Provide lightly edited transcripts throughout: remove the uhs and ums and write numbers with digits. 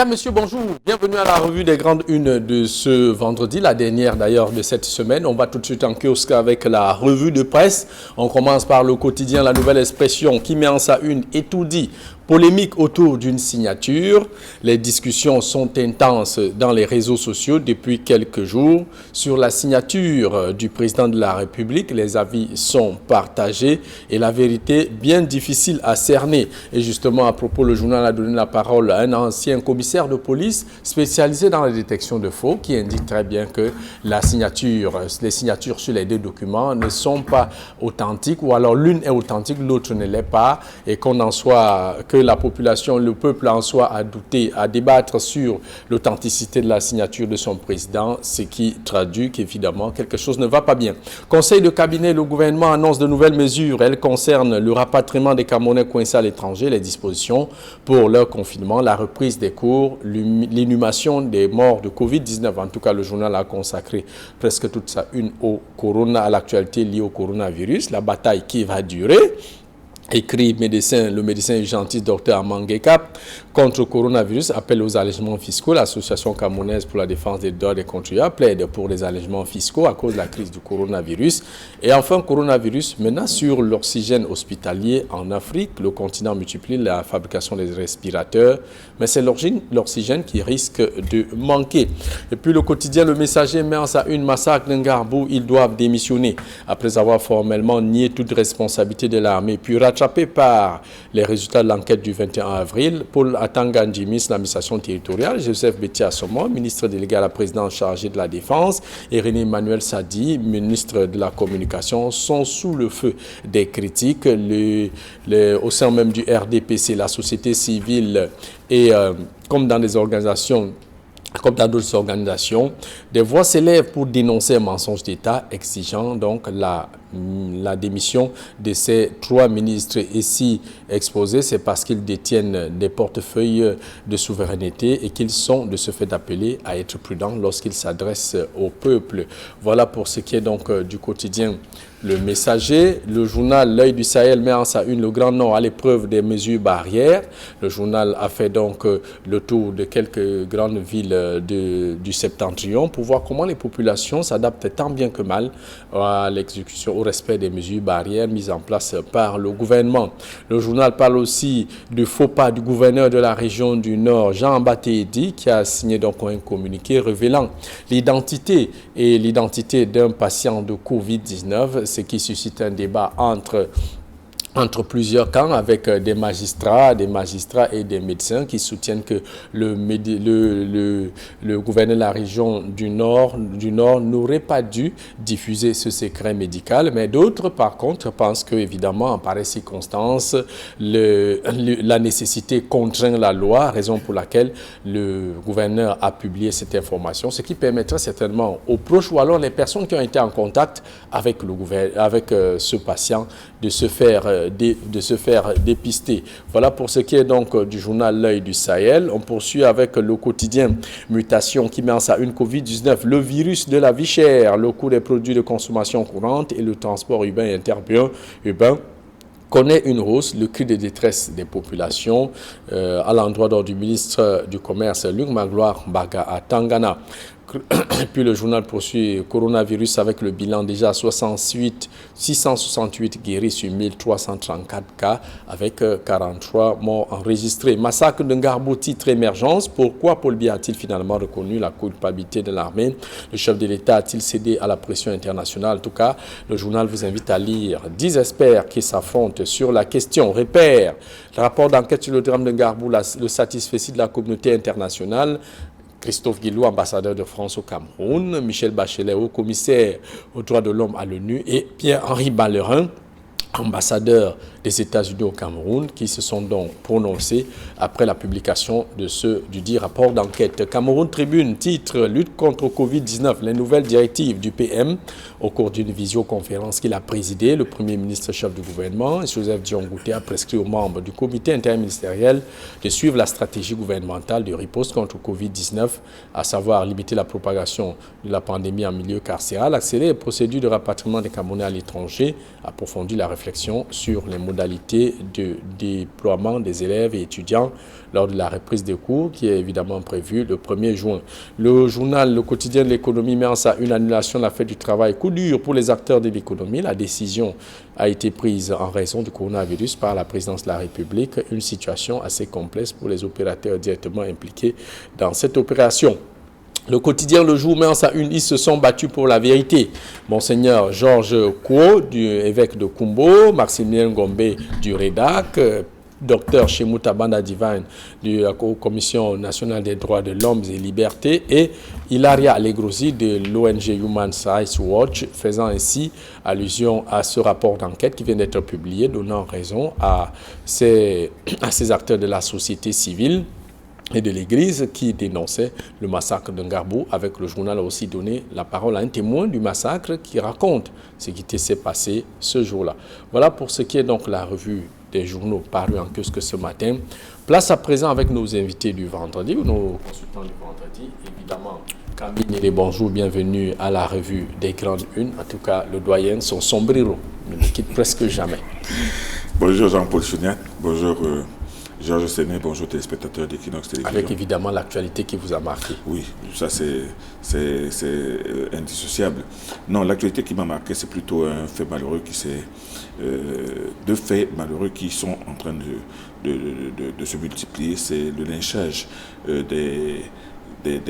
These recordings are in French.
Mesdames, Messieurs, bonjour. Bienvenue à la revue des grandes unes de ce vendredi, la dernière d'ailleurs de cette semaine. On va tout de suite en kiosque avec la revue de presse. On commence par le quotidien La Nouvelle Expression qui met en sa une et tout dit. Polémique autour d'une signature. Les discussions sont intenses dans les réseaux sociaux depuis quelques jours. Sur la signature du président de la République, les avis sont partagés et la vérité bien difficile à cerner. Et justement, à propos, le journal a donné la parole à un ancien commissaire de police spécialisé dans la détection de faux qui indique très bien que les signatures sur les deux documents ne sont pas authentiques ou alors l'une est authentique, l'autre ne l'est pas et qu'on en soit que la population, le peuple en soit à douter, à débattre sur l'authenticité de la signature de son président, ce qui traduit qu'évidemment quelque chose ne va pas bien. Conseil de cabinet, le gouvernement annonce de nouvelles mesures. Elles concernent le rapatriement des Camerounais coincés à l'étranger, les dispositions pour leur confinement, la reprise des cours, l'inhumation des morts de Covid-19. En tout cas, le journal a consacré presque toute sa une à l'actualité liée au coronavirus, la bataille qui va durer. Écrit le médecin urgentiste Dr Amangue Cap contre le coronavirus, appelle aux allègements fiscaux. L'Association camerounaise pour la défense des droits des contribuables plaide pour les allègements fiscaux à cause de la crise du coronavirus. Et enfin, coronavirus menace sur l'oxygène hospitalier en Afrique. Le continent multiplie la fabrication des respirateurs, mais c'est l'oxygène qui risque de manquer. Et puis le quotidien Le Messager met en sa une massacre d'Ngarbou. Ils doivent démissionner après avoir formellement nié toute responsabilité de l'armée, puis rattrapé par les résultats de l'enquête du 21 avril, Paul Atangandji, ministre de l'administration territoriale, Joseph Bétia Assommo, ministre délégué à la présidence chargé de la défense, et René Emmanuel Sadi, ministre de la communication, sont sous le feu des critiques. Au sein même du RDPC, la société civile et comme dans d'autres organisations, des voix s'élèvent pour dénoncer un mensonge d'État exigeant donc la démission de ces trois ministres. Ici exposés, c'est parce qu'ils détiennent des portefeuilles de souveraineté et qu'ils sont de ce fait appelés à être prudents lorsqu'ils s'adressent au peuple. Voilà pour ce qui est donc du quotidien Le Messager. Le journal L'Œil du Sahel met en sa une le Grand Nord à l'épreuve des mesures barrières. Le journal a fait donc le tour de quelques grandes villes du Septentrion pour voir comment les populations s'adaptent tant bien que mal à l'exécution, au respect des mesures barrières mises en place par le gouvernement. Le journal parle aussi du faux pas du gouverneur de la région du Nord, Jean Batédi, qui a signé donc un communiqué révélant l'identité d'un patient de Covid-19, ce qui suscite un débat entre plusieurs camps avec des magistrats et des médecins qui soutiennent que le gouverneur de la région du Nord n'aurait pas dû diffuser ce secret médical, mais d'autres par contre pensent que évidemment en pareille circonstance la nécessité contraint la loi, raison pour laquelle le gouverneur a publié cette information, ce qui permettrait certainement aux proches ou alors les personnes qui ont été en contact avec ce patient de se faire dépister. Voilà pour ce qui est donc du journal L'Œil du Sahel. On poursuit avec le quotidien Mutation qui met en sa une Covid-19, le virus de la vie chère, le coût des produits de consommation courante et le transport urbain et interurbain connaît une hausse, le cri de détresse des populations à l'endroit du ministre du Commerce, Luc Magloire Mbaga à Tangana. Et puis le journal poursuit coronavirus avec le bilan déjà 668 guéris sur 1334 cas avec 43 morts enregistrés. Massacre de Ngarbou, titre émergence. Pourquoi Paul Biya a-t-il finalement reconnu la culpabilité de l'armée? Le chef de l'État a-t-il cédé à la pression internationale? En tout cas, le journal vous invite à lire 10 experts qui s'affrontent sur la question. Repère, le rapport d'enquête sur le drame de Ngarbou, le satisfecit de la communauté internationale. Christophe Guilou, ambassadeur de France au Cameroun, Michel Bachelet, haut-commissaire aux droits de l'homme à l'ONU, et Pierre-Henri Ballerin, ambassadeurs des États-Unis au Cameroun, qui se sont donc prononcés après la publication du dit rapport d'enquête. Cameroun Tribune, titre « Lutte contre Covid-19 », les nouvelles directives du PM au cours d'une visioconférence qu'il a présidée. Le Premier ministre chef du gouvernement, Joseph Dion-Gouté, a prescrit aux membres du comité interministériel de suivre la stratégie gouvernementale de riposte contre Covid-19, à savoir limiter la propagation de la pandémie en milieu carcéral, accélérer les procédures de rapatriement des Camerounais à l'étranger, approfondir la réflexion sur les modalités modalités de déploiement des élèves et étudiants lors de la reprise des cours qui est évidemment prévue le 1er juin. Le journal Le Quotidien de l'économie met en sa une annulation de la fête du travail. Coup dur pour les acteurs de l'économie. La décision a été prise en raison du coronavirus par la présidence de la République. Une situation assez complexe pour les opérateurs directement impliqués dans cette opération. Le quotidien Le Jour met en sa une, ils se sont battus pour la vérité. Monseigneur Georges Kouo, évêque de Kumbo, Maximilien Gombe du REDAC, Docteur Shemouta Banda Divine de la Commission nationale des droits de l'homme et libertés et Hilaria Allegrosi de l'ONG Human Rights Watch, faisant ainsi allusion à ce rapport d'enquête qui vient d'être publié, donnant raison à ces acteurs de la société civile et de l'Église qui dénonçait le massacre d'Ngarbou. Avec le journal a aussi donné la parole à un témoin du massacre qui raconte ce qui s'est passé ce jour-là. Voilà pour ce qui est donc la revue des journaux parus en kiosque ce matin. Place à présent avec nos invités du vendredi, ou nos consultants du vendredi. Évidemment, Camille et bonjour, bienvenue à la revue des grandes unes. En tout cas, le doyen, son sombrero ne le quitte presque jamais. Bonjour Jean-Paul Chouniat, bonjour Georges Séné, bonjour téléspectateurs d'Equinox Télévision. Avec évidemment l'actualité qui vous a marqué. Oui, ça c'est indissociable. Non, l'actualité qui m'a marqué, c'est plutôt un fait malheureux deux faits malheureux qui sont en train de se multiplier. C'est le lynchage des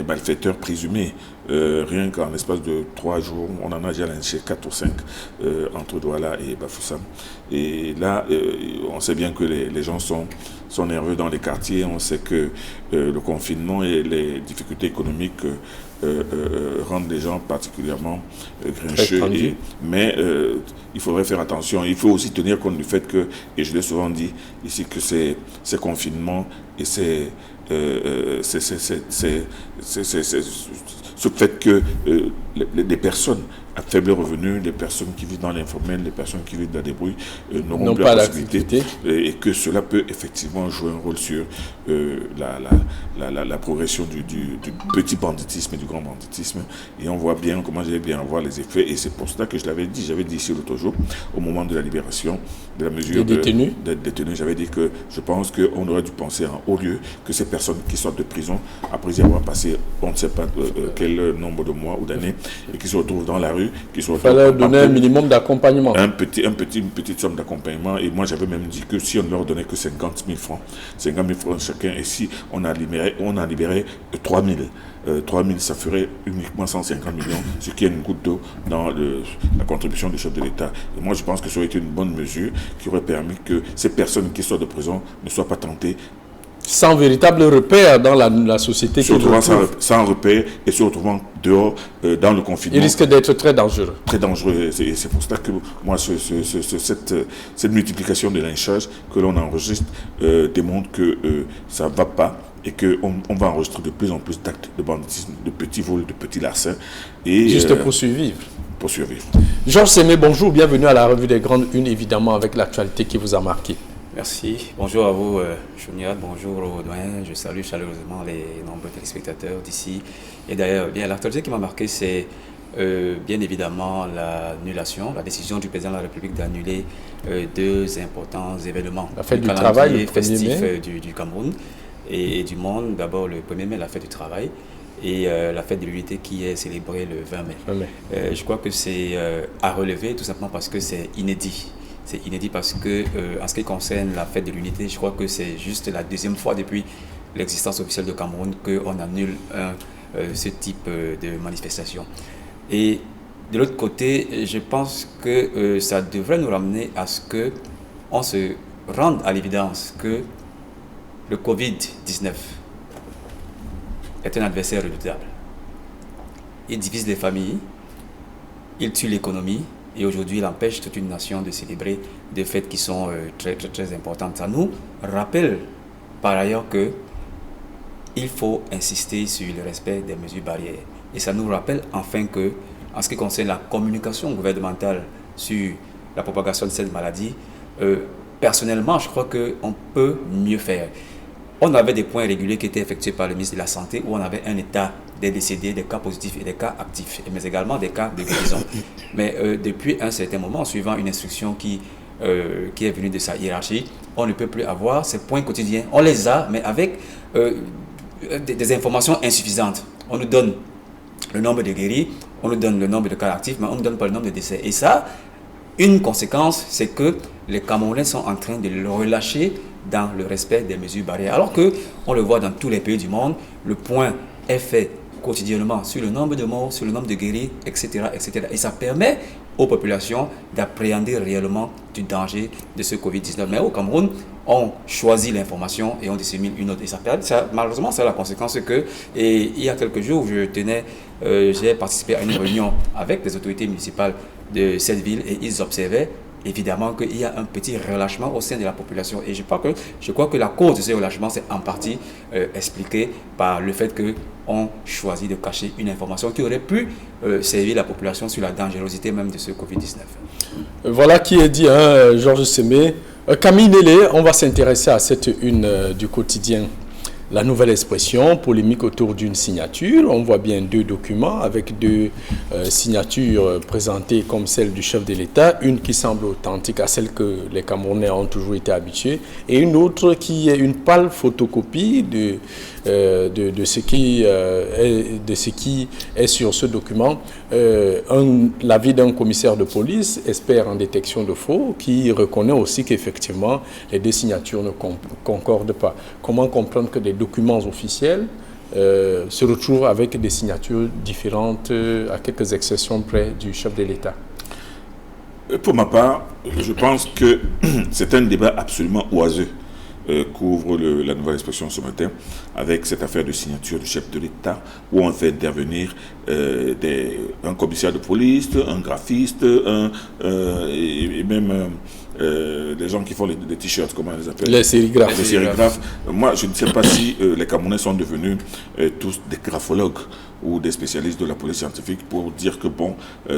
malfaiteurs présumés. Rien qu'en l'espace de 3 jours, on en a déjà lynché 4 ou 5 entre Douala et Bafoussam. Et là, on sait bien que les gens sont nerveux dans les quartiers. On sait que le confinement et les difficultés économiques rendent les gens particulièrement grincheux. Mais il faudrait faire attention. Il faut aussi tenir compte du fait que, et je l'ai souvent dit ici, que ces confinements et ce fait que les personnes à faible revenu, les personnes qui vivent dans l'informel, les personnes qui vivent dans des bruits n'auront plus la possibilité et que cela peut effectivement jouer un rôle sur la progression du petit banditisme et du grand banditisme. Et on voit bien, comment j'allais bien voir les effets, et c'est pour cela que j'avais dit ici l'autre jour, au moment de la libération de la mesure des détenus, j'avais dit que je pense qu'on aurait dû penser en haut lieu que ces personnes qui sortent de prison, après y avoir passé on ne sait pas quel nombre de mois ou d'années, et qui se retrouvent dans la rue, il fallait donner un minimum d'accompagnement. Une petite somme d'accompagnement. Et moi, j'avais même dit que si on ne leur donnait que 50 000 francs chacun, et si on a libéré 3 000, 3 000, ça ferait uniquement 150 millions, ce qui est une goutte d'eau dans la contribution du chef de l'État. Et moi, je pense que ça aurait été une bonne mesure qui aurait permis que ces personnes qui sortent de prison ne soient pas tentées sans véritable repère dans la société. Se retrouvant sans repère et se retrouvant dehors dans le confinement. Il risque d'être très dangereux. Très dangereux. C'est pour ça que moi, cette multiplication de lynchages que l'on enregistre démontre que ça ne va pas et qu'on va enregistrer de plus en plus d'actes de banditisme, de petits vols, de petits larcins. Et, juste pour survivre. Pour survivre. Georges Sémé, bonjour, bienvenue à la revue des grandes unes, évidemment avec l'actualité qui vous a marqué. Merci. Bonjour à vous, Chouniat. Bonjour aux doyens. Je salue chaleureusement les nombreux téléspectateurs d'ici. Et d'ailleurs, bien, l'actualité qui m'a marqué, c'est bien évidemment l'annulation, la décision du président de la République d'annuler 2 importants événements. La fête du travail, le festif du Cameroun et du monde. D'abord, le 1er mai, la fête du travail. Et la fête de l'unité qui est célébrée le 20 mai. Je crois que c'est à relever tout simplement parce que c'est inédit. C'est inédit parce que, en ce qui concerne la fête de l'unité, je crois que c'est juste la 2e fois depuis l'existence officielle de Cameroun qu'on annule ce type de manifestation. Et de l'autre côté, je pense que ça devrait nous ramener à ce qu'on se rende à l'évidence que le Covid-19 est un adversaire redoutable. Il divise les familles, il tue l'économie, et aujourd'hui, il empêche toute une nation de célébrer des fêtes qui sont très, très, très importantes. Ça nous rappelle par ailleurs qu'il faut insister sur le respect des mesures barrières. Et ça nous rappelle enfin que, en ce qui concerne la communication gouvernementale sur la propagation de cette maladie, personnellement, je crois qu'on peut mieux faire. On avait des points réguliers qui étaient effectués par le ministre de la Santé où on avait un état des décédés, des cas positifs et des cas actifs, mais également des cas de guérison. Mais depuis un certain moment, suivant une instruction qui qui est venu de sa hiérarchie, on ne peut plus avoir ces points quotidiens. On les a, mais avec des informations insuffisantes. On nous donne le nombre de guéris, on nous donne le nombre de cas actifs, mais on ne nous donne pas le nombre de décès. Et ça, une conséquence, c'est que les Camerounais sont en train de le relâcher dans le respect des mesures barrières. Alors qu'on le voit dans tous les pays du monde, le point est fait quotidiennement sur le nombre de morts, sur le nombre de guéris, etc., etc. Et ça permet aux populations d'appréhender réellement du danger de ce Covid-19. Mais au Cameroun, on choisit l'information et on dissémine une autre. Et malheureusement, ça a la conséquence que, et il y a quelques jours, j'ai participé à une réunion avec les autorités municipales de cette ville et ils observaient évidemment qu'il y a un petit relâchement au sein de la population. Et je crois que la cause de ce relâchement, c'est en partie expliquée par le fait qu'on choisit de cacher une information qui aurait pu servir la population sur la dangerosité même de ce Covid-19. Voilà qui est dit, hein, Georges Sémé. Camille Nélé, on va s'intéresser à cette une du quotidien. La nouvelle expression, polémique autour d'une signature. On voit bien deux documents avec deux signatures présentées comme celle du chef de l'État. Une qui semble authentique à celle que les Camerounais ont toujours été habitués. Et une autre qui est une pâle photocopie de ce qui est sur ce document. L'avis d'un commissaire de police, expert en détection de faux, qui reconnaît aussi qu'effectivement les deux signatures ne concordent pas. Comment comprendre que des documents officiels se retrouvent avec des signatures différentes à quelques exceptions près du chef de l'État? Pour ma part, je pense que c'est un débat absolument oiseux qu'ouvre la nouvelle expression ce matin avec cette affaire de signature du chef de l'État où on fait intervenir un commissaire de police, un graphiste, et même les gens qui font les t-shirts, comment on les appelle? Les sérigraphes. Les sérigraphes. Moi, je ne sais pas si les Camerounais sont devenus tous des graphologues ou des spécialistes de la police scientifique pour dire que, bon,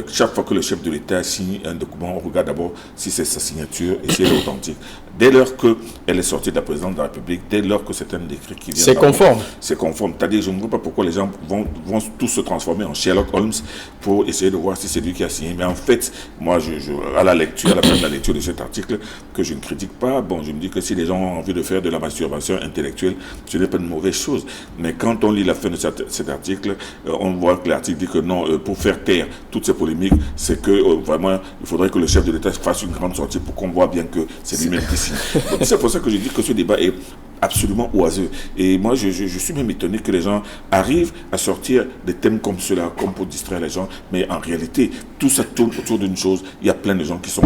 chaque fois que le chef de l'État signe un document, on regarde d'abord si c'est sa signature et si elle est authentique. Dès lors qu'elle est sortie de la présidence de la République, dès lors que c'est un décret qui vient... C'est conforme. C'est conforme. C'est-à-dire, je ne vois pas pourquoi les gens vont tous se transformer en Sherlock Holmes pour essayer de voir si c'est lui qui a signé. Mais en fait, moi, à la lecture, à la fin de la lecture de cet article, que je ne critique pas, bon, je me dis que si les gens ont envie de faire de la masturbation intellectuelle, ce n'est pas une mauvaise chose. Mais quand on lit la fin de cet article, on voit que l'article dit que non, pour faire taire toutes ces polémiques, c'est que vraiment, il faudrait que le chef de l'État fasse une grande sortie pour qu'on voit bien que c'est lui-même qui signe. Donc, c'est pour ça que je dis que ce débat est absolument oiseux. Et moi, je suis même étonné que les gens arrivent à sortir des thèmes comme cela, comme pour distraire les gens. Mais en réalité, tout ça tourne autour d'une chose. Il y a plein de gens qui sont...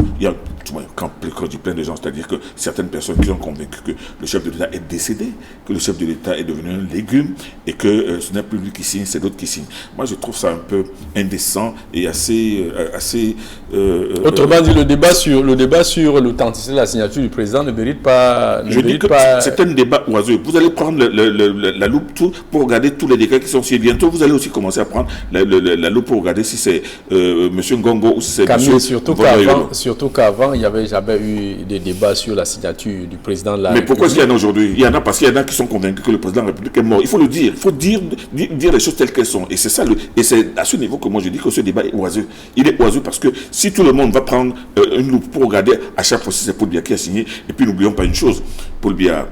Quand je dis plein de gens, c'est-à-dire que certaines personnes qui sont convaincues que le chef de l'État est décédé, que le chef de l'État est devenu un légume et que ce n'est plus lui qui signe, c'est d'autres qui signent. Moi, je trouve ça un peu indécent et assez autrement dit, le débat sur l'authenticité de la signature du président ne mérite pas... c'est un débat oiseux. Vous allez prendre la loupe pour regarder tous les décrets qui sont signés. Bientôt, vous allez aussi commencer à prendre la loupe pour regarder si c'est M. Ngongo ou si c'est Camille, M. surtout qu'avant, il n'y avait jamais eu des débats sur la signature du président de la République. Mais pourquoi est-ce qu'il y en a aujourd'hui? Il y en a parce qu'il y en a qui sont convaincus que le président de la République est mort. Il faut le dire. Il faut dire les choses telles qu'elles sont. Et c'est ça. Et c'est à ce niveau que moi je dis que ce débat est oiseux. Il est oiseux parce que si tout le monde va prendre une loupe pour regarder à chaque fois si c'est Paul Biya qui a signé, et puis n'oublions pas une chose, Paul Biya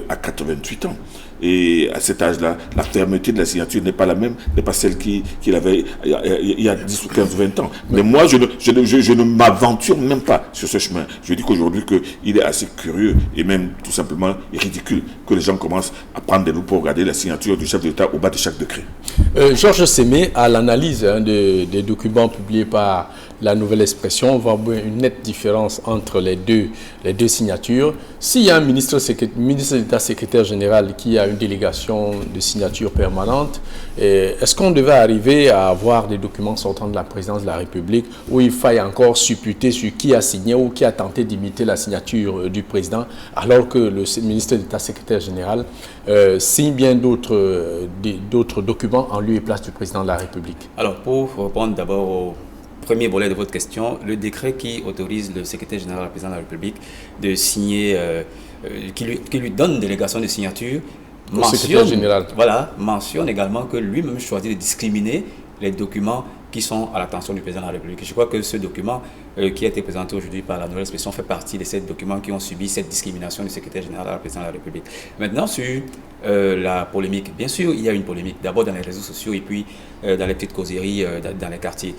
à 88 ans. Et à cet âge-là, la fermeté de la signature n'est pas la même, n'est pas celle qu'il avait il y a 10 ou 15 ou 20 ans. Mais moi, je ne m'aventure même pas sur ce chemin. Je dis qu'aujourd'hui, il est assez curieux et même tout simplement ridicule que les gens commencent à prendre des loups pour regarder la signature du chef de l'État au bas de chaque décret. Georges Sémé, à l'analyse des documents publiés par la nouvelle expression, on voit une nette différence entre les deux signatures. S'il y a un ministre d'État secrétaire général qui a une délégation de signature permanente, est-ce qu'on devait arriver à avoir des documents sortant de la présidence de la République où il faille encore supputer sur qui a signé ou qui a tenté d'imiter la signature du président, alors que le ministre d'État secrétaire général signe bien d'autres documents en lieu et place du président de la République? Alors, pour répondre d'abord au premier volet de votre question, le décret qui autorise le secrétaire général, le président de la République, de signer, qui lui donne une délégation de signature, mentionne également que lui-même choisit de discriminer les documents qui sont à l'attention du président de la République. Je crois que ce document qui a été présenté aujourd'hui par la nouvelle expression fait partie de ces documents qui ont subi cette discrimination du secrétaire général à la présidence de la République. Maintenant, sur la polémique, bien sûr, il y a une polémique, d'abord dans les réseaux sociaux et puis dans les petites causeries dans les quartiers.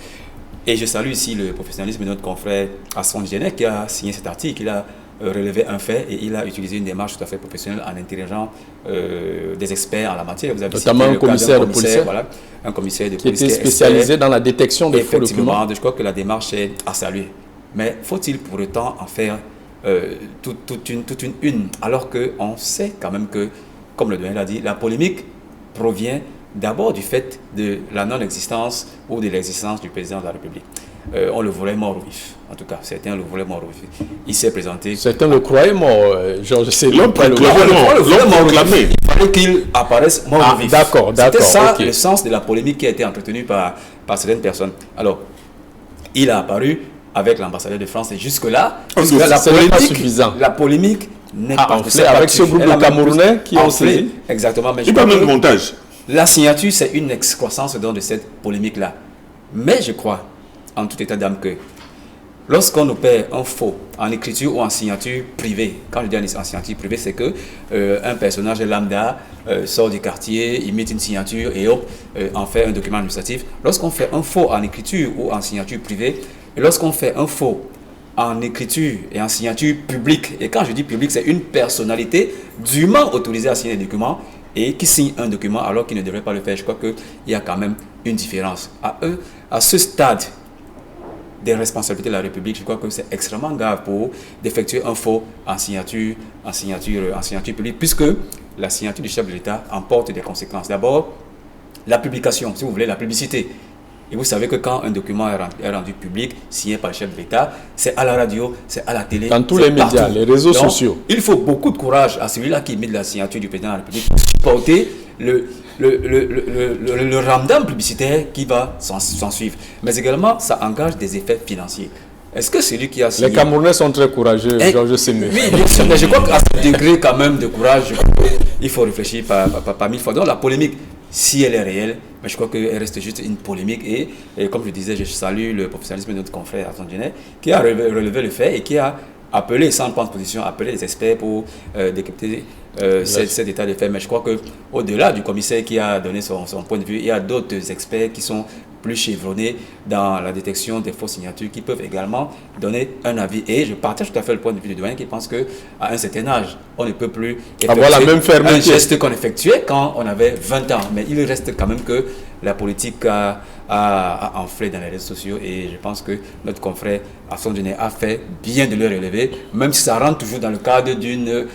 Et je salue ici le professionnalisme de notre confrère Hassan Djené qui a signé cet article. Il a relevé un fait et il a utilisé une démarche tout à fait professionnelle en interrogeant des experts en la matière. Vous avez notamment un commissaire de police, voilà, un commissaire de qui police était spécialisé dans la détection de faux documents. Je crois que la démarche est à saluer. Mais faut-il pour autant en faire toute une alors qu'on sait quand même que, comme le doyen l'a dit, la polémique provient d'abord du fait de la non-existence ou de l'existence du président de la République. On le voulait mort ou vif. En tout cas, certains le voulaient mort ou vif. Il s'est présenté. Certains le croyaient mort, Georges. C'est l'homme pas le proclamé. Il fallait qu'il apparaisse mort ou vif. D'accord. C'était ça okay. Le sens de la polémique qui a été entretenue par certaines personnes. Alors, il a apparu avec l'ambassadeur de France et jusque-là, la polémique n'est pas enflée avec ce groupe de Camerounais qui ont saisi. Exactement. Mais il parle même de montage. La signature, c'est une excroissance de cette polémique-là. Mais je crois, en tout état d'âme, que lorsqu'on opère un faux en écriture ou en signature privée, quand je dis en signature privée, c'est que un personnage lambda sort du quartier, imite une signature et hop, en fait un document administratif. Lorsqu'on fait un faux en écriture ou en signature privée, et lorsqu'on fait un faux en écriture et en signature publique, et quand je dis public, c'est une personnalité dûment autorisée à signer des documents et qui signe un document alors qu'il ne devrait pas le faire. Je crois qu'il y a quand même une différence. À ce stade des responsabilités de la République, je crois que c'est extrêmement grave pour d'effectuer un faux en signature publique, puisque la signature du chef de l'État emporte des conséquences. D'abord, la publication, si vous voulez, la publicité. Et vous savez que quand un document est rendu public, signé par le chef de l'État, c'est à la radio, c'est à la télé, dans tous les médias, les réseaux sociaux. Il faut beaucoup de courage à celui-là qui met de la signature du président de la République pour supporter le ramdam publicitaire qui va s'en suivre. Mais également, ça engage des effets financiers. Est-ce que celui qui a signé... Les Camerounais sont très courageux, Georges Sémé. Oui, bien sûr, mais je crois qu'à ce degré quand même de courage, il faut réfléchir par mille fois. Donc la polémique, si elle est réelle, mais je crois qu'elle reste juste une polémique. Et comme je disais, je salue le professionnalisme de notre confrère Hassan Djené, qui a relevé le fait et qui a appelé, sans prendre position, appelé les experts pour décrypter cet état de fait. Mais je crois qu'au-delà du commissaire qui a donné son point de vue, il y a d'autres experts qui sont plus chevronnés dans la détection des fausses signatures qui peuvent également donner un avis. Et je partage tout à fait le point de vue du doyen qui pense qu'à un certain âge, on ne peut plus avoir la même fermeté. Un geste qu'on effectuait quand on avait 20 ans. Mais il reste quand même que la politique a enflé dans les réseaux sociaux et je pense que notre confrère Hassan Djené a fait bien de le relever, même si ça rentre toujours dans le cadre d'une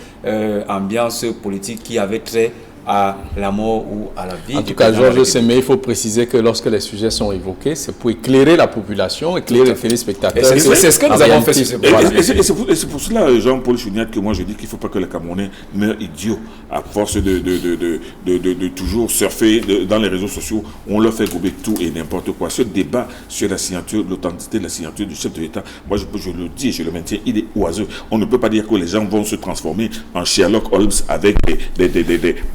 ambiance politique qui avait trait à la mort ou à la vie. En tout cas, Georges Sémé, il faut préciser que lorsque les sujets sont évoqués, c'est pour éclairer la population, éclairer les téléspectateurs. C'est ce que nous avons fait sur ce programme. Et c'est pour cela, Jean-Paul Chouniat, que moi je dis qu'il ne faut pas que les Camerounais meurent idiots à force de toujours surfer dans les réseaux sociaux. On leur fait gober tout et n'importe quoi. Ce débat sur la signature, l'authenticité de la signature du chef de l'État, moi je le dis et je le maintiens, il est oiseux. On ne peut pas dire que les gens vont se transformer en Sherlock Holmes avec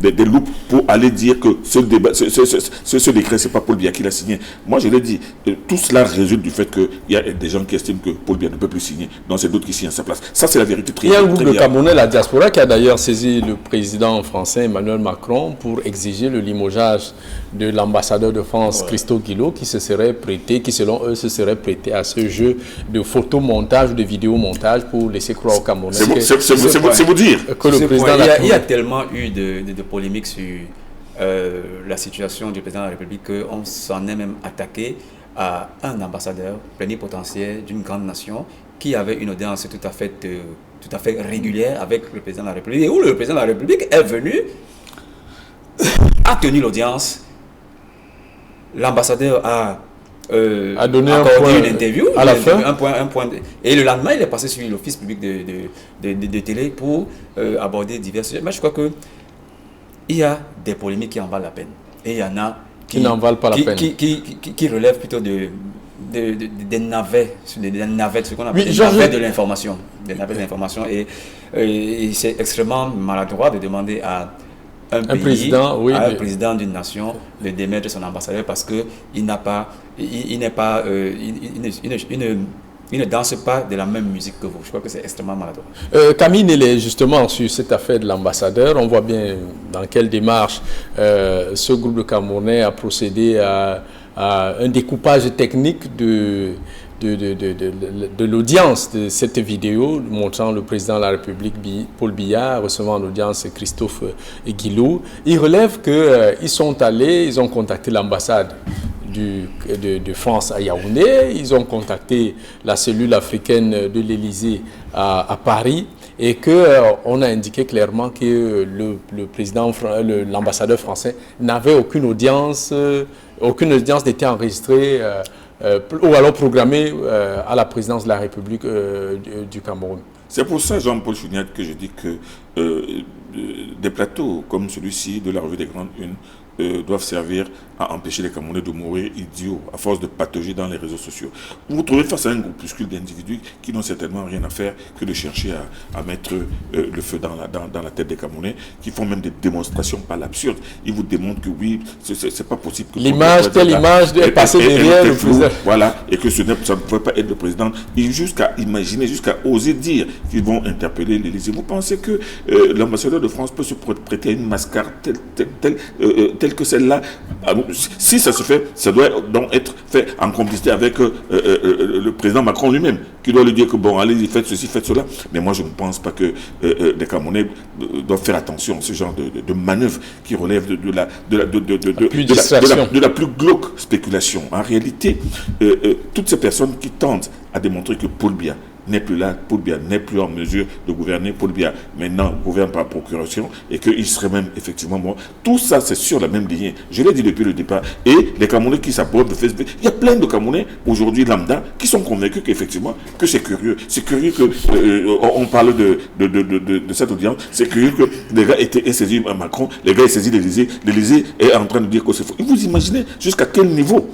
des loupes pour aller dire que ce décret, c'est pas Paul Biya qui l'a signé. Moi, je l'ai dit, tout cela résulte du fait qu'il y a des gens qui estiment que Paul Biya ne peut plus signer. Donc, c'est d'autres qui signent à sa place. Ça, c'est la vérité. Il y a un groupe de Camerounais, la diaspora, qui a d'ailleurs saisi le président français Emmanuel Macron pour exiger le limogeage de l'ambassadeur de France, Christo Guillo, qui se serait prêté, qui selon eux se serait prêté à ce jeu de photomontage ou de vidéomontage pour laisser croire aux Camerounais. C'est vous dire que le président il y a tellement eu de polémiques sur la situation du président de la République qu'on s'en est même attaqué à un ambassadeur plénipotentiaire d'une grande nation qui avait une audience tout à fait régulière avec le président de la République et où le président de la République est venu, a tenu l'audience, l'ambassadeur a donné une interview à la fin. Et le lendemain il est passé sur l'office public de télé pour aborder divers sujets. Mais je crois que il y a des polémiques qui en valent la peine et il y en a qui n'en valent pas la peine, qui relèvent plutôt des navets, ce qu'on appelle des navets de l'information, et c'est extrêmement maladroit de demander à un pays, président, oui, un président d'une nation de démettre son ambassadeur parce qu'il n'a pas, il n'est pas, il ne danse pas de la même musique que vous. Je crois que c'est extrêmement maladroit. Camille Nélé, justement, sur cette affaire de l'ambassadeur, on voit bien dans quelle démarche ce groupe de Camerounais a procédé à un découpage technique de l'audience de cette vidéo montrant le président de la République, Paul Biya, recevant en audience Christophe Guilou. Il relève qu'ils sont allés, ils ont contacté l'ambassade de France à Yaoundé, ils ont contacté la cellule africaine de l'Élysée à Paris et qu'on a indiqué clairement que l'ambassadeur français n'avait aucune audience n'était enregistrée ou alors programmée à la présidence de la République du Cameroun. C'est pour ça, Jean-Paul Chouniat, que je dis que des plateaux comme celui-ci de la revue des Grandes Unes doivent servir à empêcher les Camerounais de mourir idiots à force de patauger dans les réseaux sociaux. Vous vous trouvez face à un groupuscule d'individus qui n'ont certainement rien à faire que de chercher à mettre le feu dans la tête des Camerounais, qui font même des démonstrations par l'absurde. Ils vous démontrent que oui, c'est pas possible que telle image est passée derrière le président. Voilà, et que ça ne pouvait pas être le président. Et jusqu'à imaginer, jusqu'à oser dire qu'ils vont interpeller l'Élysée. Vous pensez que l'ambassadeur de France peut se prêter à une mascarade telle que celle-là? Si ça se fait, ça doit donc être fait en complicité avec le président Macron lui-même, qui doit lui dire que bon, allez-y, faites ceci, faites cela. Mais moi, je ne pense pas que les Camerounais doivent faire attention à ce genre de manœuvre qui relève de la plus glauque spéculation. En réalité, toutes ces personnes qui tentent à démontrer que Paul Biya n'est plus là, Paul Biya n'est plus en mesure de gouverner, Paul Biya maintenant gouverne par procuration et qu'il serait même effectivement mort. Tout ça, c'est sur la même ligne. Je l'ai dit depuis le départ. Et les Camerounais qui s'abordent de Facebook, il y a plein de Camerounais aujourd'hui lambda qui sont convaincus qu'effectivement, que c'est curieux. C'est curieux que on parle de cette audience. C'est curieux que les gars aient saisi Macron, les gars aient saisi l'Élysée. L'Élysée est en train de dire que c'est faux. Et vous imaginez jusqu'à quel niveau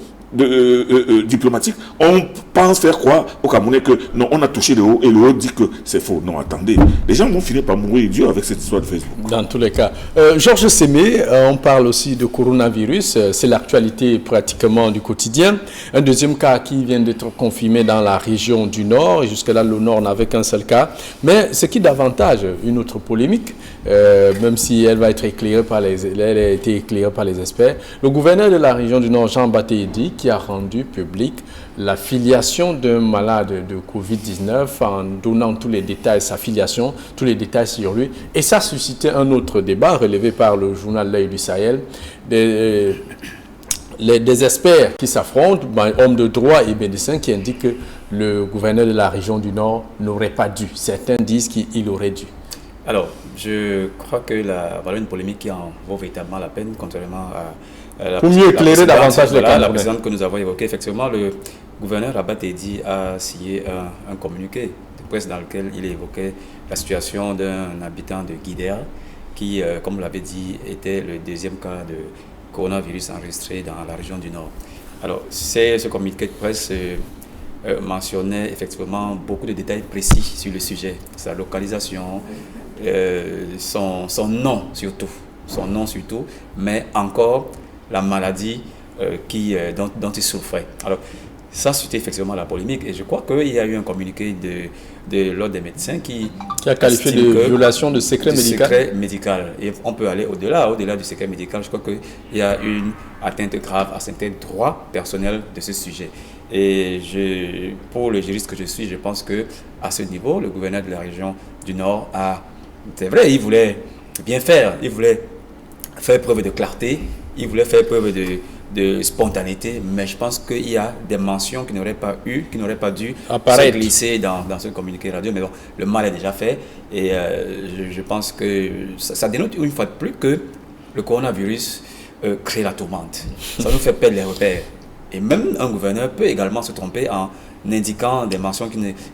diplomatique on pense faire croire aux Camerounais que non, on a touché le haut et le haut dit que c'est faux. Non, attendez, les gens vont finir par mourir idiots avec cette histoire de Facebook. Dans tous les cas. Georges Sémé, on parle aussi de coronavirus, c'est l'actualité pratiquement du quotidien. Un deuxième cas qui vient d'être confirmé dans la région du Nord, et jusque-là le Nord n'avait qu'un seul cas, mais ce qui davantage une autre polémique, même si elle va être éclairée elle a été éclairée par les experts. Le gouverneur de la région du Nord, Jean Batédi, qui a rendu public la filiation d'un malade de Covid-19 en donnant tous les détails, sa filiation, tous les détails sur lui. Et ça a suscité un autre débat relevé par le journal L'Œil du Sahel. Des experts qui s'affrontent, hommes de droit et médecins qui indiquent que le gouverneur de la région du Nord n'aurait pas dû. Certains disent qu'il aurait dû. Alors, je crois que voilà une polémique qui en vaut véritablement la peine, contrairement à pour mieux éclairer davantage les la précédente que nous avons évoquée. Effectivement, le gouverneur Batédi a signé un communiqué de presse dans lequel il évoquait la situation d'un habitant de Guidéa qui, comme vous l'avez dit, était le deuxième cas de coronavirus enregistré dans la région du Nord. Alors, ce communiqué de presse mentionnait effectivement beaucoup de détails précis sur le sujet, sa localisation, son nom surtout, mais encore la maladie dont il souffrait. Alors, ça suscité effectivement la polémique et je crois qu'il y a eu un communiqué de l'Ordre des médecins qui a qualifié de violation de secret médical. Et on peut aller au-delà du secret médical. Je crois qu'il y a une atteinte grave à certains droits personnels de ce sujet. Et pour le juriste que je suis, je pense qu'à ce niveau, le gouverneur de la région du Nord c'est vrai, il voulait bien faire, il voulait faire preuve de clarté, il voulait faire preuve de spontanéité, mais je pense qu'il y a des mentions qui n'auraient pas dû se glisser dans ce communiqué radio. Mais bon, le mal est déjà fait et je pense que ça dénote une fois de plus que le coronavirus crée la tourmente. Ça nous fait perdre les repères. Et même un gouverneur peut également se tromper en indiquant des mentions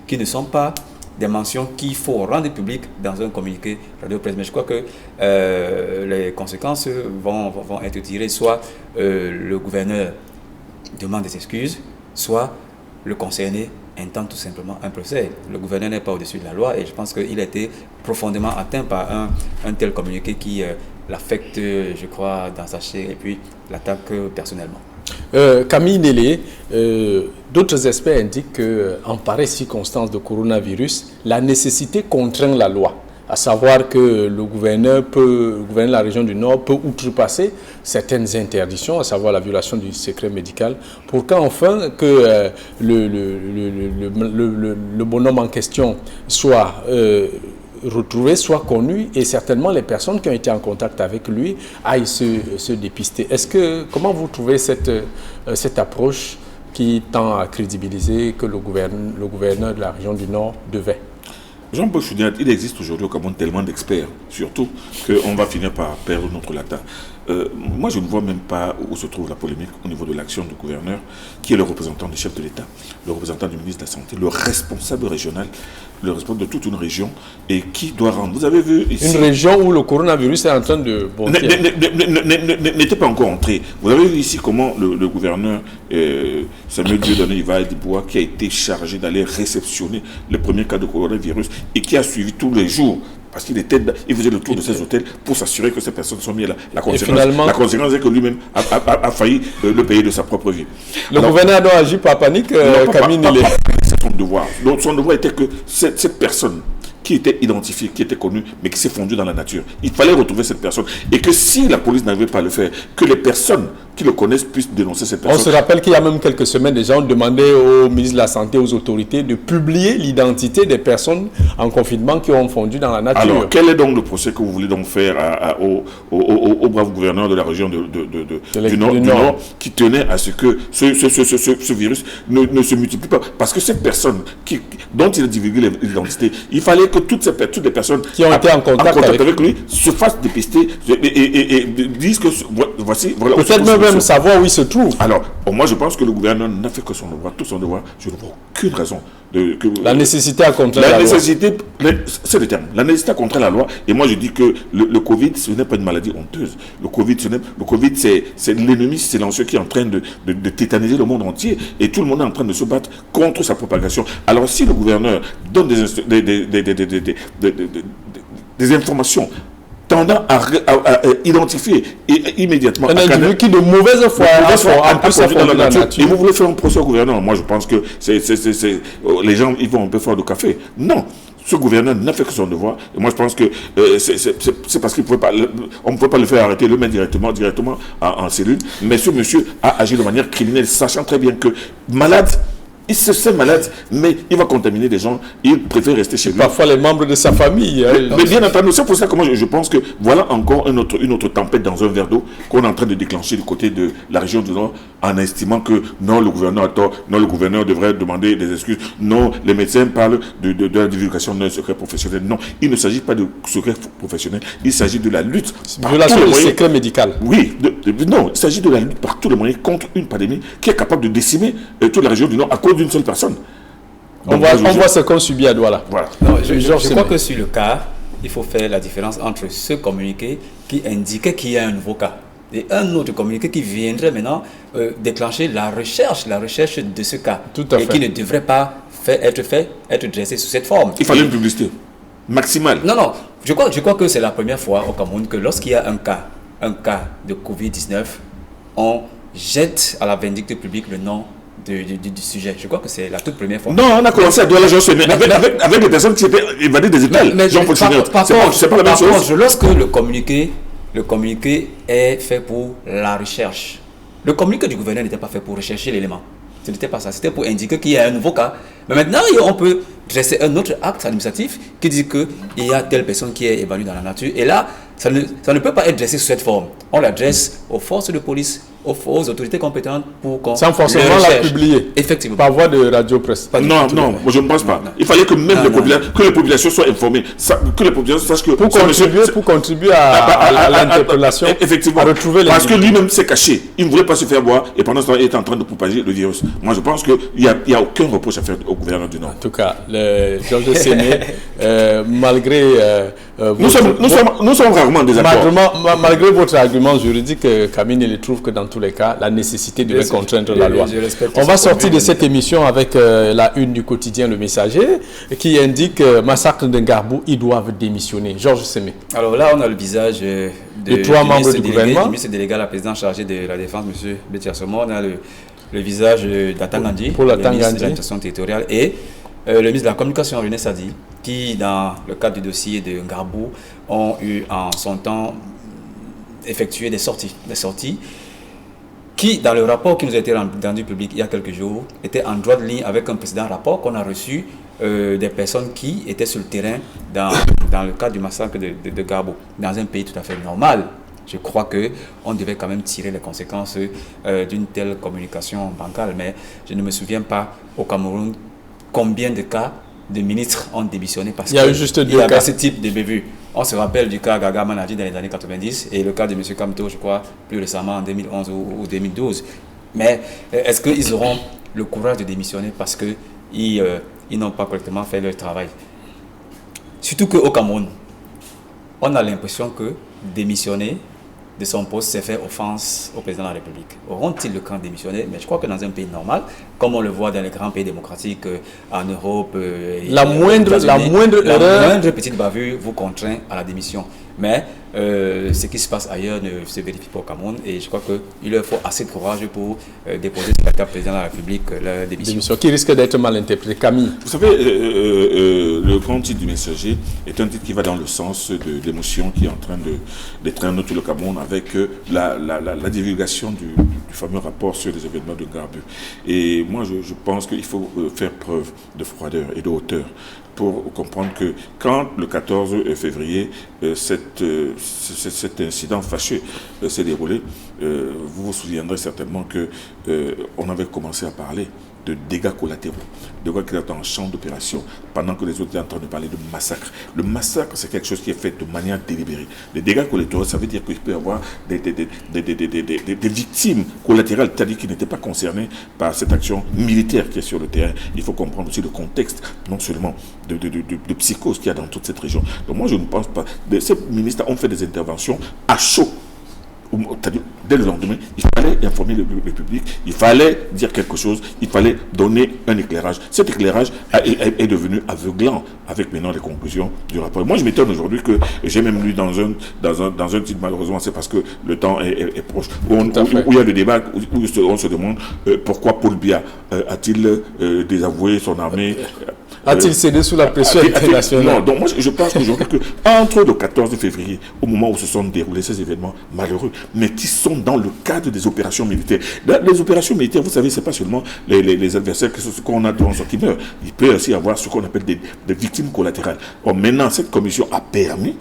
qui ne sont pas des mentions qu'il faut rendre publiques dans un communiqué radio-presse. Mais je crois que les conséquences vont être tirées. Soit le gouverneur demande des excuses, soit le concerné intente tout simplement un procès. Le gouverneur n'est pas au-dessus de la loi et je pense qu'il a été profondément atteint par un tel communiqué qui l'affecte, je crois, dans sa chair et puis l'attaque personnellement. Camille Nélé, d'autres experts indiquent qu'en pareille circonstance de coronavirus, la nécessité contraint la loi. À savoir que le gouverneur de la région du Nord peut outrepasser certaines interdictions, à savoir la violation du secret médical, pour qu'enfin que le bonhomme en question soit retrouvé, soit connu, et certainement les personnes qui ont été en contact avec lui aillent se dépister. Comment vous trouvez cette approche qui tend à crédibiliser que le gouverneur de la région du Nord devait? Jean-Paul Chouniat, il existe aujourd'hui au Cameroun tellement d'experts, surtout qu'on va finir par perdre notre latin. Moi, je ne vois même pas où se trouve la polémique au niveau de l'action du gouverneur, qui est le représentant du chef de l'État, le représentant du ministre de la Santé, le responsable régional, le responsable de toute une région, et qui doit rendre. Vous avez vu ici... Une région où le coronavirus est en train de... N'était pas encore entré. Vous avez vu ici comment le gouverneur Samuel Dieudonné Ivaï-Dibois, qui a été chargé d'aller réceptionner le premier cas de coronavirus et qui a suivi tous les jours, parce qu'il faisait le tour de ces hôtels pour s'assurer que ces personnes sont mises là. La conséquence est que lui-même a failli le payer de sa propre vie. Le gouverneur doit agir par panique, Camille Nélé. C'est son devoir. Donc son devoir était que cette personne qui était identifiée, qui était connue, mais qui s'est fondue dans la nature, il fallait retrouver cette personne. Et que si la police n'arrivait pas à le faire, que les personnes qui le connaissent puissent dénoncer cette personne. On se rappelle qu'il y a même quelques semaines, des gens demandaient au ministre de la Santé, aux autorités, de publier l'identité des personnes en confinement qui ont fondu dans la nature. Alors, quel est donc le procès que vous voulez donc faire au brave gouverneur de la région du Nord, qui tenait à ce que ce virus ne se multiplie pas? Parce que ces personnes dont il a divulgué l'identité, il fallait que toutes les personnes qui ont été en contact avec lui se fassent dépister et disent que voici... Voilà, peut-être même savoir où il se trouve. Alors, moi je pense que le gouvernement n'a fait que son devoir, tout son devoir. Je ne vois aucune raison. La nécessité à contrer la loi. C'est le terme. La nécessité à contrer la loi. Et moi je dis que le Covid, ce n'est pas une maladie honteuse. Le Covid, c'est l'ennemi silencieux qui est en train de tétaniser le monde entier. Et tout le monde est en train de se battre contre sa propagation. Alors si le gouverneur donne des informations tendant à identifier immédiatement un individu qui de mauvaise foi en plus dans la nature. Et vous voulez faire un procès au gouverneur? Moi je pense que les gens ils vont un peu fort de café. Non, ce gouverneur n'a fait que son devoir. Et moi je pense que c'est parce qu'on ne pouvait pas le faire arrêter, le mettre directement en cellule. Mais ce monsieur a agi de manière criminelle, sachant très bien que malade, il se sent malade, mais il va contaminer des gens. Il préfère rester chez lui. Parfois les membres de sa famille. Mais bien entendu, c'est pour ça que moi je pense que voilà encore une autre tempête dans un verre d'eau qu'on est en train de déclencher du côté de la région du Nord, en estimant que non, le gouverneur a tort, non, le gouverneur devrait demander des excuses, non, les médecins parlent de la divulgation d'un secret professionnel. Non, il ne s'agit pas de secret professionnel, il s'agit de la lutte. Violation du secret médical. Oui, non, il s'agit de la lutte par tous les moyens contre une pandémie qui est capable de décimer toute la région du Nord à cause d'une seule personne. Donc, on voit ce qu'on subit à Douala. Voilà. Non, je crois que sur le cas, il faut faire la différence entre ce communiqué qui indiquait qu'il y a un nouveau cas et un autre communiqué qui viendrait maintenant déclencher la recherche de ce cas. Tout à fait. Et qui ne devrait pas être dressé sous cette forme. Il fallait une publicité maximale. Non, je crois que c'est la première fois au Cameroun que lorsqu'il y a un cas de Covid-19, on jette à la vindicte publique le nom du sujet. Je crois que c'est la toute première fois. Non, on a commencé à Douala avec des personnes qui s'étaient évadées des hôtels. C'est pas la même chose. Lorsque le communiqué est fait pour la recherche, le communiqué du gouverneur n'était pas fait pour rechercher l'élément. Ce n'était pas ça. C'était pour indiquer qu'il y a un nouveau cas. Mais maintenant, on peut dresser un autre acte administratif qui dit qu'il y a telle personne qui est évanouie dans la nature. Et là, ça ne peut pas être dressé sous cette forme. On l'adresse aux forces de police, aux autorités compétentes pour qu'on... Sans forcément la publier. Effectivement. Par voie de radio-presse. Non, je ne pense pas. Il fallait que même les populations soient informées. Que les populations sachent que... Pour contribuer à l'interpellation. Effectivement. À retrouver les... Parce que lui-même s'est caché. Il ne voulait pas se faire boire. Et pendant ce temps, il était en train de propager le virus. Moi, je pense qu'il n'y a aucun reproche à faire au gouverneur du Nord. En tout cas, Georges Séné, malgré... Nous sommes rarement des accords. Malgré votre argument juridique, Camille, il trouve que dans tous les cas, la nécessité devait contraindre la loi. On va sortir de cette émission avec la une du quotidien Le Messager qui indique massacre de Ngarbou, ils doivent démissionner. Georges Séné. Alors là, on a le visage de 3 membres du gouvernement. Du ministre délégué à la présidence chargée de la défense, M. Bétia Sommo. On a le visage d'Atangandi, pour le ministre de l'administration territoriale, et le ministre de la communication, René Sadi, qui, dans le cadre du dossier de Ngarbou, ont eu en son temps effectué des sorties qui, dans le rapport qui nous a été rendu public il y a quelques jours, était en droite ligne avec un précédent rapport qu'on a reçu des personnes qui étaient sur le terrain dans le cadre du massacre de Ngarbou, dans un pays tout à fait normal. Je crois qu'on devait quand même tirer les conséquences d'une telle communication bancale, mais je ne me souviens pas au Cameroun combien de cas de ministres ont démissionné parce qu'il y avait ce type de bévue. On se rappelle du cas Gaga Manadi dans les années 90 et le cas de M. Kamto, je crois, plus récemment en 2011 ou 2012. Mais est-ce qu'ils auront le courage de démissionner parce qu'ils n'ont pas correctement fait leur travail? Surtout qu'au Cameroun, on a l'impression que démissionner de son poste, c'est faire offense au président de la République. Auront-ils le cran de démissionner? Mais je crois que dans un pays normal, comme on le voit dans les grands pays démocratiques en Europe, la moindre petite bavure vous contraint à la démission. Mais ce qui se passe ailleurs ne se vérifie pas au Cameroun et je crois qu'il leur faut assez de courage pour déposer sur la table président de la République leur démission. Qui risque d'être mal interprété. Camille. Vous savez, le grand titre du messager est un titre qui va dans le sens de l'émotion qui est en train d'étreindre tout le Cameroun avec la divulgation du fameux rapport sur les événements de Ngarbou. Et moi, je pense qu'il faut faire preuve de froideur et de hauteur pour comprendre que quand le 14 février, cet incident fâcheux s'est déroulé, vous vous souviendrez certainement qu'on avait commencé à parler de dégâts collatéraux, de quoi qu'il est en champ d'opération, pendant que les autres étaient en train de parler de massacre. Le massacre, c'est quelque chose qui est fait de manière délibérée. Les dégâts collatéraux, ça veut dire qu'il peut y avoir des victimes collatérales, c'est-à-dire qui n'étaient pas concernées par cette action militaire qui est sur le terrain. Il faut comprendre aussi le contexte, non seulement de psychose qu'il y a dans toute cette région. Donc moi, je ne pense pas. Ces ministres ont fait des interventions à chaud. Dès le lendemain, il fallait informer le public, il fallait dire quelque chose, il fallait donner un éclairage. Cet éclairage est devenu aveuglant avec maintenant les conclusions du rapport. Moi, je m'étonne aujourd'hui que j'ai même lu dans un titre, malheureusement, c'est parce que le temps est proche, où il y a le débat, où on se demande pourquoi Paul Biya a-t-il désavoué son armée. A-t-il cédé sous la pression internationale? Non, donc moi je pense aujourd'hui qu'entre le 14 février, au moment où se sont déroulés ces événements malheureux, mais qui sont dans le cadre des opérations militaires. Les opérations militaires, vous savez, ce n'est pas seulement les adversaires qu'on a devant qui meurent. Il peut aussi y avoir ce qu'on appelle des victimes collatérales. Or, maintenant, cette commission a permis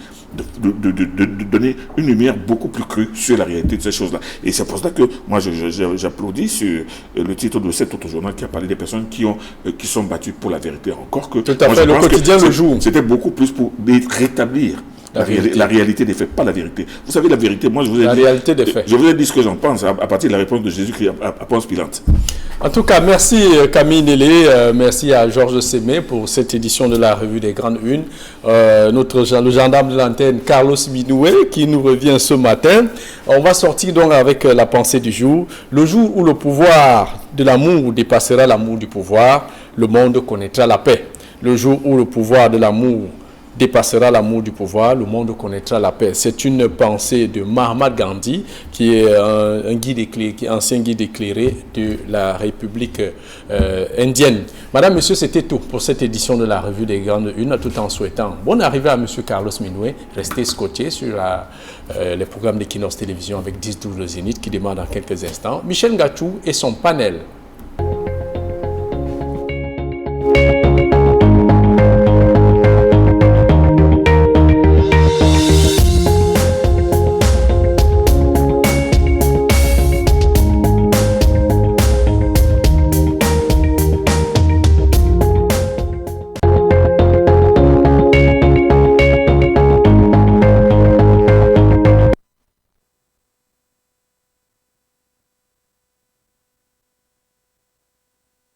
de donner une lumière beaucoup plus crue sur la réalité de ces choses-là. Et c'est pour ça que moi, j'applaudis sur le titre de cet autre journal qui a parlé des personnes qui sont battues pour la vérité. Encore que... Tout à fait, le quotidien le jour. C'était beaucoup plus pour rétablir la réalité des faits, pas la vérité. Vous savez, la vérité, moi, je vous ai dit ce que j'en pense à partir de la réponse de Jésus-Christ à Ponce Pilate. En tout cas, merci Camille Nélé, merci à Georges Sémé pour cette édition de la Revue des Grandes Unes. Le gendarme de l'antenne, Carlos Minoué, qui nous revient ce matin. On va sortir donc avec la pensée du jour. Le jour où le pouvoir de l'amour dépassera l'amour du pouvoir, le monde connaîtra la paix. Le jour où le pouvoir de l'amour dépassera l'amour du pouvoir, le monde connaîtra la paix. C'est une pensée de Mahatma Gandhi, qui est ancien guide éclairé de la République indienne. Madame, Monsieur, c'était tout pour cette édition de la Revue des Grandes Unes, tout en souhaitant bonne arrivée à Monsieur Carlos Minoué. Restez scotché sur les programmes d'Equinox Télévision avec 10-12 Zénith qui démarrent dans quelques instants. Michel Gachou et son panel.